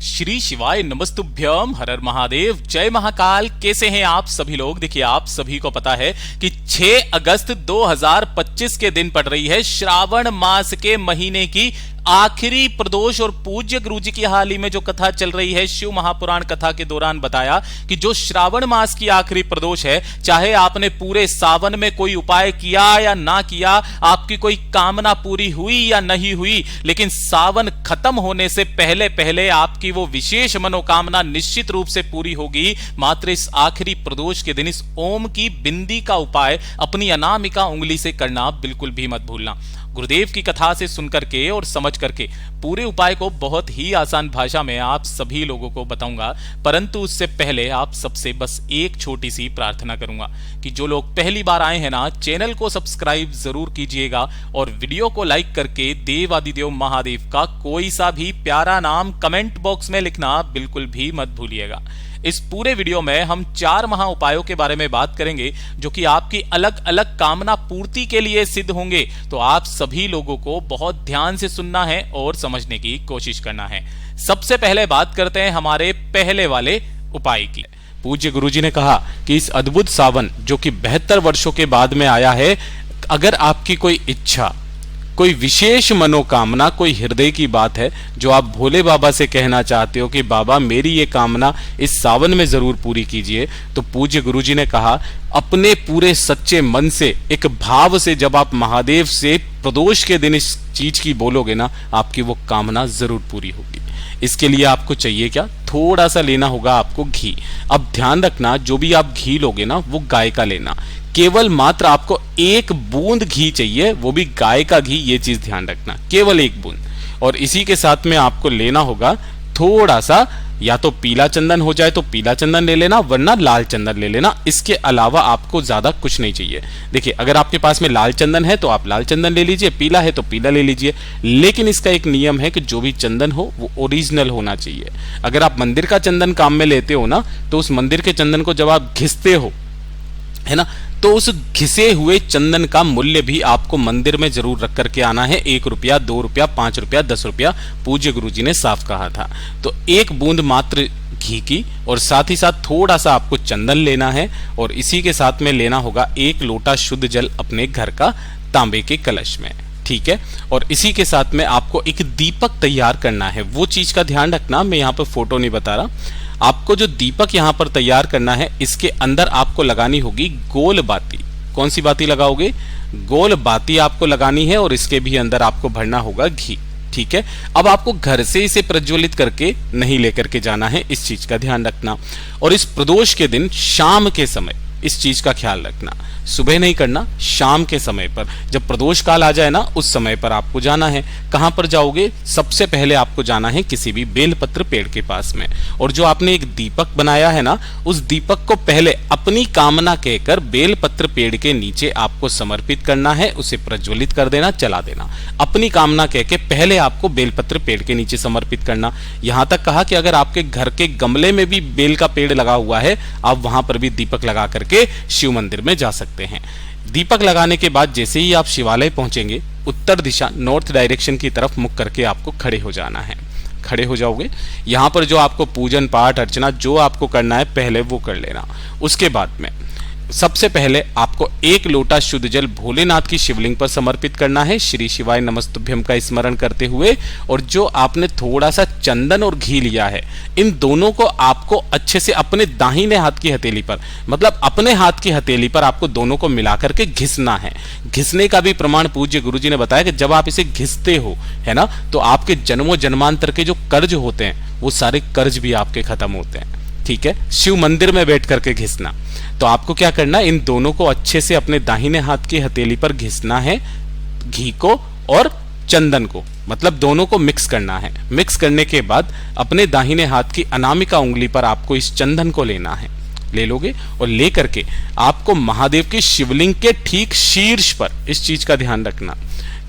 श्री शिवाय नमस्तुभ्यम, हर हर महादेव, जय महाकाल। कैसे हैं आप सभी लोग? देखिए, आप सभी को पता है कि 6 अगस्त 2025 के दिन पड़ रही है श्रावण मास के महीने की आखिरी प्रदोष। और पूज्य गुरुजी की हाल ही में जो कथा चल रही है, शिव महापुराण कथा के दौरान बताया कि जो श्रावण मास की आखिरी प्रदोष है, चाहे आपने पूरे सावन में कोई उपाय किया या ना किया, आपकी कोई कामना पूरी हुई या नहीं हुई, लेकिन सावन खत्म होने से पहले पहले आपकी वो विशेष मनोकामना निश्चित रूप से पूरी होगी। मात्र इस आखिरी प्रदोष के दिन इस ओम की बिंदी का उपाय अपनी अनामिका उंगली से करना बिल्कुल भी मत भूलना। गुरुदेव की कथा से सुनकर के और समझ करके पूरे उपाय को बहुत ही आसान भाषा में आप सभी लोगों को बताऊंगा, परंतु उससे पहले आप सबसे बस एक छोटी सी प्रार्थना करूंगा कि जो लोग पहली बार आए हैं ना, चैनल को सब्सक्राइब जरूर कीजिएगा और वीडियो को लाइक करके देवादिदेव महादेव का कोई सा भी प्यारा नाम कमेंट बॉक्स में लिखना बिल्कुल भी मत भूलिएगा। इस पूरे वीडियो में हम 4 महा उपायों के बारे में बात करेंगे जो कि आपकी अलग अलग कामना पूर्ति के लिए सिद्ध होंगे। तो आप सभी लोगों को बहुत ध्यान से सुनना है और समझने की कोशिश करना है। सबसे पहले बात करते हैं हमारे पहले वाले उपाय की। पूज्य गुरुजी ने कहा कि इस अद्भुत सावन जो कि 72 वर्षों के बाद में आया है, अगर आपकी कोई इच्छा, कोई विशेष मनोकामना, कोई हृदय की बात है जो आप भोले बाबा से कहना चाहते हो कि बाबा मेरी ये कामना इस सावन में जरूर पूरी कीजिए, तो पूज्य गुरुजी ने कहा अपने पूरे सच्चे मन से, एक भाव से जब आप महादेव से प्रदोष के दिन इस चीज की बोलोगे ना, आपकी वो कामना जरूर पूरी होगी। इसके लिए आपको चाहिए क्या? थोड़ा सा लेना होगा आपको घी। अब ध्यान रखना, जो भी आप घी लोगे ना वो गाय का लेना। केवल मात्र आपको 1 बूंद घी चाहिए, वो भी गाय का घी, ये चीज ध्यान रखना, केवल 1 बूंद। और इसी के साथ में आपको लेना होगा थोड़ा सा, या तो पीला चंदन हो जाए तो पीला चंदन ले लेना, वरना लाल चंदन ले लेना। इसके अलावा आपको ज्यादा कुछ नहीं चाहिए। देखिए, अगर आपके पास में लाल चंदन है तो आप लाल चंदन ले लीजिए, पीला है तो पीला ले लीजिए, लेकिन इसका एक नियम है कि जो भी चंदन हो वो ओरिजिनल होना चाहिए। अगर आप मंदिर का चंदन काम में लेते हो ना, तो उस मंदिर के चंदन को जब आप घिसते हो, है ना, तो उस घिसे हुए चंदन का मूल्य भी आपको मंदिर में जरूर रख करके आना है। 1 रुपया, 2 रुपया, 5 रुपया, 10 रुपया, पूज्य गुरुजी ने साफ कहा था। तो 1 बूंद मात्र घी की, और साथ ही साथ थोड़ा सा आपको चंदन लेना है, और इसी के साथ में लेना होगा 1 लोटा शुद्ध जल अपने घर का तांबे के कलश में, ठीक है। और इसी के साथ में आपको एक दीपक तैयार करना है। वो चीज का ध्यान रखना, मैं यहाँ पर फोटो नहीं बता रहा, आपको जो दीपक यहां पर तैयार करना है, इसके अंदर आपको लगानी होगी गोल बाती। कौन सी बाती लगाओगे? गोल बाती आपको लगानी है, और इसके भी अंदर आपको भरना होगा घी, ठीक है। अब आपको घर से इसे प्रज्वलित करके नहीं लेकर के जाना है, इस चीज का ध्यान रखना। और इस प्रदोष के दिन शाम के समय इस चीज का ख्याल रखना, सुबह नहीं करना, शाम के समय पर जब प्रदोष काल आ जाए ना, उस समय पर आपको जाना है। कहां पर जाओगे? सबसे पहले आपको जाना है किसी भी बेलपत्र पेड़ के पास में, और जो आपने एक दीपक बनाया है ना, उस दीपक को पहले अपनी कामना कहकर बेलपत्र पेड़ के नीचे आपको समर्पित करना है, उसे प्रज्वलित कर देना, जला देना। अपनी कामना कह के पहले आपको बेलपत्र पेड़ के नीचे समर्पित करना। यहां तक कहा कि अगर आपके घर के गमले में भी बेल का पेड़ लगा हुआ है, आप वहां पर भी दीपक लगा करके शिव मंदिर में जा सकते हैं। दीपक लगाने के बाद जैसे ही आप शिवालय पहुंचेंगे, उत्तर दिशा, नॉर्थ डायरेक्शन की तरफ मुख करके आपको खड़े हो जाना है। खड़े हो जाओगे, यहां पर जो आपको पूजन पाठ अर्चना जो आपको करना है पहले वो कर लेना। उसके बाद में सबसे पहले आपको 1 लोटा शुद्ध जल भोलेनाथ की शिवलिंग पर समर्पित करना है, श्री शिवाय नमस्तुभ्यम का स्मरण करते हुए। और जो आपने थोड़ा सा चंदन और घी लिया है, इन दोनों को आपको अच्छे से अपने दाहिने हाथ की हथेली पर, मतलब अपने हाथ की हथेली पर आपको दोनों को मिला करके घिसना है। घिसने का भी प्रमाण पूज्य गुरुजी ने बताया कि जब आप इसे घिसते हो, है ना, तो आपके जन्मों जन्मांतर के जो कर्ज होते हैं वो सारे कर्ज भी आपके खत्म होते हैं, ठीक है। शिव मंदिर में बैठ करके घिसना। तो आपको क्या करना है, इन दोनों को अच्छे से अपने दाहिने हाथ की हथेली पर घिसना है, घी को और चंदन को, मतलब दोनों को मिक्स करना है। मिक्स करने के बाद अपने दाहिने हाथ की अनामिका उंगली पर आपको इस चंदन को लेना है, ले लोगे, और ले करके आपको महादेव की शिवलिंग के ठीक शीर्ष पर, इस चीज का ध्यान रखना,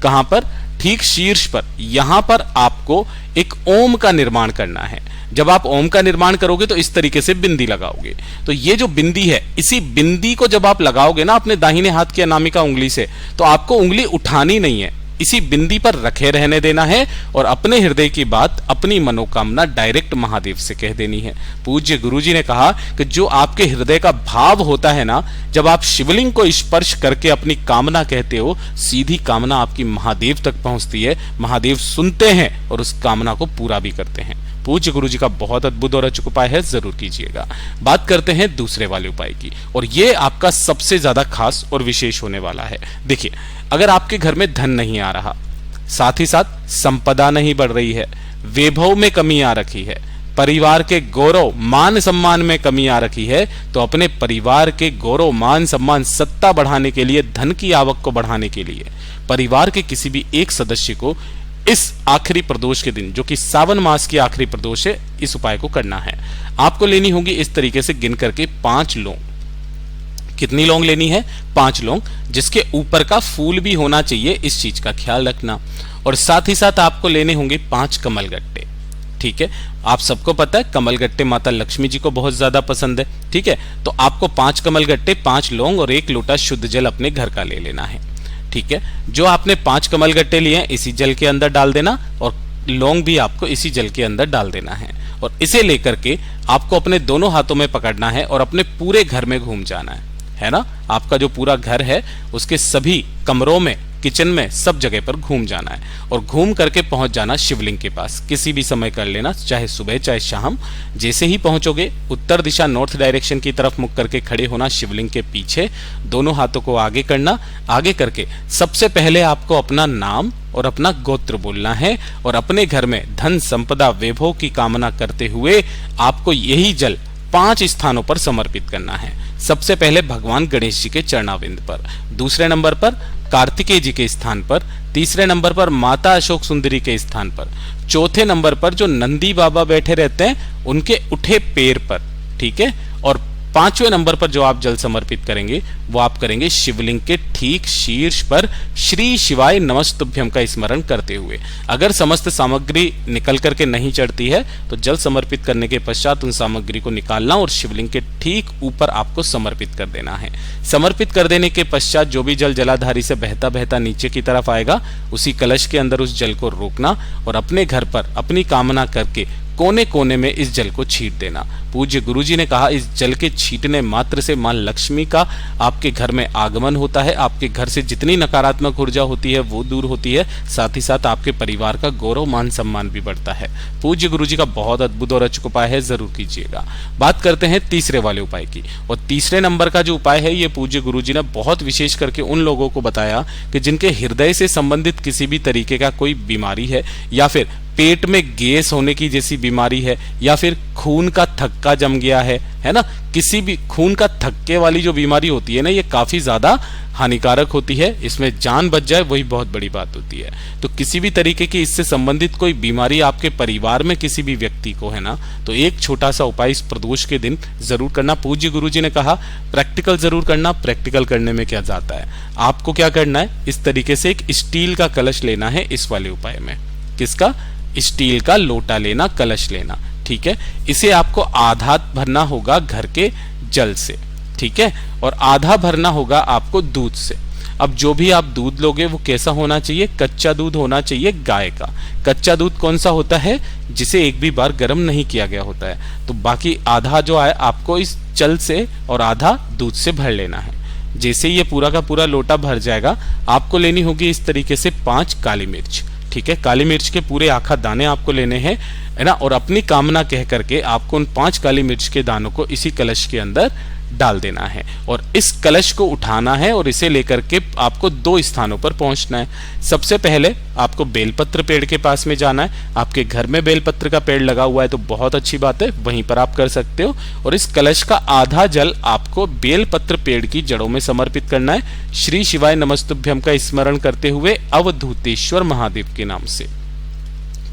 कहां पर? ठीक शीर्ष पर, यहां पर आपको एक ओम का निर्माण करना है। जब आप ओम का निर्माण करोगे तो इस तरीके से बिंदी लगाओगे। तो ये जो बिंदी है, इसी बिंदी को जब आप लगाओगे ना अपने दाहिने हाथ की अनामिका उंगली से, तो आपको उंगली उठानी नहीं है, इसी बिंदी पर रखे रहने देना है और अपने हृदय की बात, अपनी मनोकामना डायरेक्ट महादेव से कह देनी है। पूज्य गुरुजी ने कहा कि जो आपके हृदय का भाव होता है ना, जब आप शिवलिंग को स्पर्श करके अपनी कामना कहते हो, सीधी कामना आपकी महादेव तक पहुंचती है, महादेव सुनते हैं और उस कामना को पूरा भी करते हैं। पूज्य गुरुजी का बहुत अद्भुत और अचूक उपाय है, जरूर कीजिएगा। बात करते हैं दूसरे वाले उपाय की, और ये आपका सबसे ज्यादा खास और विशेष होने वाला है। देखिए, अगर आपके घर में धन नहीं आ रहा, साथ ही साथ संपदा नहीं बढ़ रही है, वैभव में कमी आ रखी है, परिवार के गौरव मान सम्मान में कमी आ रखी है, तो अपने परिवार के गौरव मान सम्मान सत्ता बढ़ाने के लिए, धन की आवक को बढ़ाने के लिए परिवार के किसी भी एक सदस्य को इस आखिरी प्रदोष के दिन, जो कि सावन मास की आखिरी प्रदोष है, इस उपाय को करना है। आपको लेनी होगी इस तरीके से गिन करके 5 लौंग। कितनी लौंग लेनी है? 5 लौंग, जिसके ऊपर का फूल भी होना चाहिए, इस चीज का ख्याल रखना। और साथ ही साथ आपको लेने होंगे 5 कमलगट्टे। ठीक है, आप सबको पता है कमलगट्टे माता लक्ष्मी जी को बहुत ज्यादा पसंद है। ठीक है, तो आपको 5 कमलगट्टे, 5 लौंग और 1 लोटा शुद्ध जल अपने घर का ले लेना है। ठीक है, जो आपने 5 कमलगट्टे लिए हैं, इसी जल के अंदर डाल देना, और लौंग भी आपको इसी जल के अंदर डाल देना है। और इसे लेकर के आपको अपने दोनों हाथों में पकड़ना है और अपने पूरे घर में घूम जाना है ना। आपका जो पूरा घर है उसके सभी कमरों में, किचन में, सब जगह पर घूम जाना है और घूम करके पहुंच जाना शिवलिंग के पास। किसी भी समय कर लेना, चाहे सुबह चाहे शाम। जैसे ही पहुंचोगे, उत्तर दिशा नॉर्थ डायरेक्शन की तरफ मुख करके खड़े होना शिवलिंग के पीछे, दोनों हाथों को आगे करना। आगे करके सबसे पहले आपको अपना नाम और अपना गोत्र बोलना है और अपने घर में धन संपदा वैभव की कामना करते हुए आपको यही जल 5 स्थानों पर समर्पित करना है। सबसे पहले भगवान गणेश जी के चरणाविंद पर, दूसरे नंबर पर कार्तिकेय जी के स्थान पर, तीसरे नंबर पर माता अशोक सुंदरी के स्थान पर, चौथे नंबर पर जो नंदी बाबा बैठे रहते हैं उनके उठे पैर पर। ठीक है, और 5वें नंबर पर जो आप जल समर्पित करेंगे वो आप करेंगे शिवलिंग के ठीक शीर्ष पर श्री शिवाय नमस्तुभ्यम का स्मरण करते हुए। अगर समस्त सामग्री निकल करके नहीं चढ़ती है तो जल समर्पित करने के पश्चात उन सामग्री को निकालना और शिवलिंग के ठीक ऊपर आपको समर्पित कर देना है। समर्पित कर देने के पश्चात जो भी जल जलाधारी से बहता बहता नीचे की तरफ आएगा, उसी कलश के अंदर उस जल को रोकना और अपने घर पर अपनी कामना करके कोने कोने में इस जल को छींट देना। पूज्य गुरुजी ने कहा, इस जल के छींटने मात्र से मां लक्ष्मी का आपके घर में आगमन होता है, आपके घर से जितनी नकारात्मक ऊर्जा होती है वो दूर होती है, साथ ही साथ आपके परिवार का गौरव मान सम्मान भी बढ़ता है। पूज्य गुरुजी का बहुत अद्भुत और अचूक उपाय है, जरूर कीजिएगा। बात करते हैं तीसरे वाले उपाय की, और तीसरे नंबर का जो उपाय है ये पूज्य गुरुजी ने बहुत विशेष करके उन लोगों को बताया कि जिनके हृदय से संबंधित किसी भी तरीके का कोई बीमारी है, या फिर पेट में गैस होने की जैसी बीमारी है, या फिर खून का थक्का जम गया है ना। किसी भी खून का थक्के वाली जो बीमारी होती है ना, ये काफी ज्यादा हानिकारक होती है, इसमें जान बच जाए वही बहुत बड़ी बात होती है। तो किसी भी तरीके की इससे संबंधित कोई बीमारी आपके परिवार में किसी भी व्यक्ति को है ना, तो एक छोटा सा उपाय इस प्रदोष के दिन जरूर करना। पूज्य गुरुजी ने कहा प्रैक्टिकल जरूर करना। प्रैक्टिकल करने में क्या जाता है, आपको क्या करना है, इस तरीके से एक स्टील का कलश लेना है इस वाले उपाय में। किसका? स्टील का लोटा लेना, कलश लेना। ठीक है, इसे आपको आधा भरना होगा घर के जल से। ठीक है, और आधा भरना होगा आपको दूध से। अब जो भी आप दूध लोगे वो कैसा होना चाहिए? कच्चा दूध होना चाहिए, गाय का। कच्चा दूध कौन सा होता है? जिसे एक भी बार गर्म नहीं किया गया होता है। तो बाकी आधा जो है आपको इस जल से और आधा दूध से भर लेना है। जैसे ये पूरा का पूरा लोटा भर जाएगा, आपको लेनी होगी इस तरीके से 5 काली मिर्च। ठीक है, काली मिर्च के पूरे आखा दाने आपको लेने हैं, है ना। और अपनी कामना कह करके आपको उन 5 काली मिर्च के दानों को इसी कलश के अंदर डाल देना है और इस कलश को उठाना है और इसे लेकर के आपको 2 स्थानों पर पहुंचना है। सबसे पहले आपको बेलपत्र पेड़ के पास में जाना है। आपके घर में बेलपत्र का पेड़ लगा हुआ है तो बहुत अच्छी बात है, वहीं पर आप कर सकते हो। और इस कलश का आधा जल आपको बेलपत्र पेड़ की जड़ों में समर्पित करना है, श्री शिवाय नमस्तुभ्यम का स्मरण करते हुए अवधूतेश्वर महादेव के नाम से।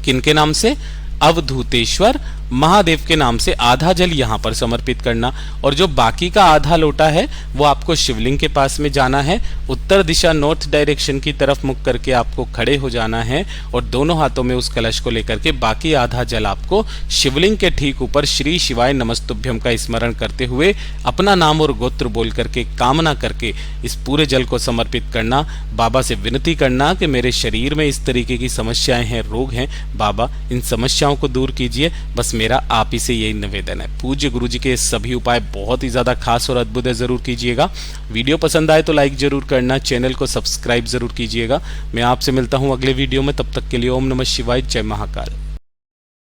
किनके नाम से? अवधूतेश्वर महादेव के नाम से आधा जल यहाँ पर समर्पित करना, और जो बाकी का आधा लोटा है वो आपको शिवलिंग के पास में जाना है। उत्तर दिशा नॉर्थ डायरेक्शन की तरफ मुख करके आपको खड़े हो जाना है और दोनों हाथों में उस कलश को लेकर के बाकी आधा जल आपको शिवलिंग के ठीक ऊपर श्री शिवाय नमस्तुभ्यम का स्मरण करते हुए अपना नाम और गोत्र बोल करके कामना करके इस पूरे जल को समर्पित करना। बाबा से विनती करना कि मेरे शरीर में इस तरीके की समस्याएं हैं, रोग हैं, बाबा इन समस्याओं को दूर कीजिए, बस मेरा आप ही से यही निवेदन है। पूज्य गुरु जी के सभी उपाय बहुत ही ज्यादा खास और अद्भुत है, जरूर कीजिएगा। वीडियो पसंद आए तो लाइक जरूर करना, चैनल को सब्सक्राइब जरूर कीजिएगा। मैं आपसे मिलता हूं अगले वीडियो में, तब तक के लिए ओम नमः शिवाय, जय महाकाल।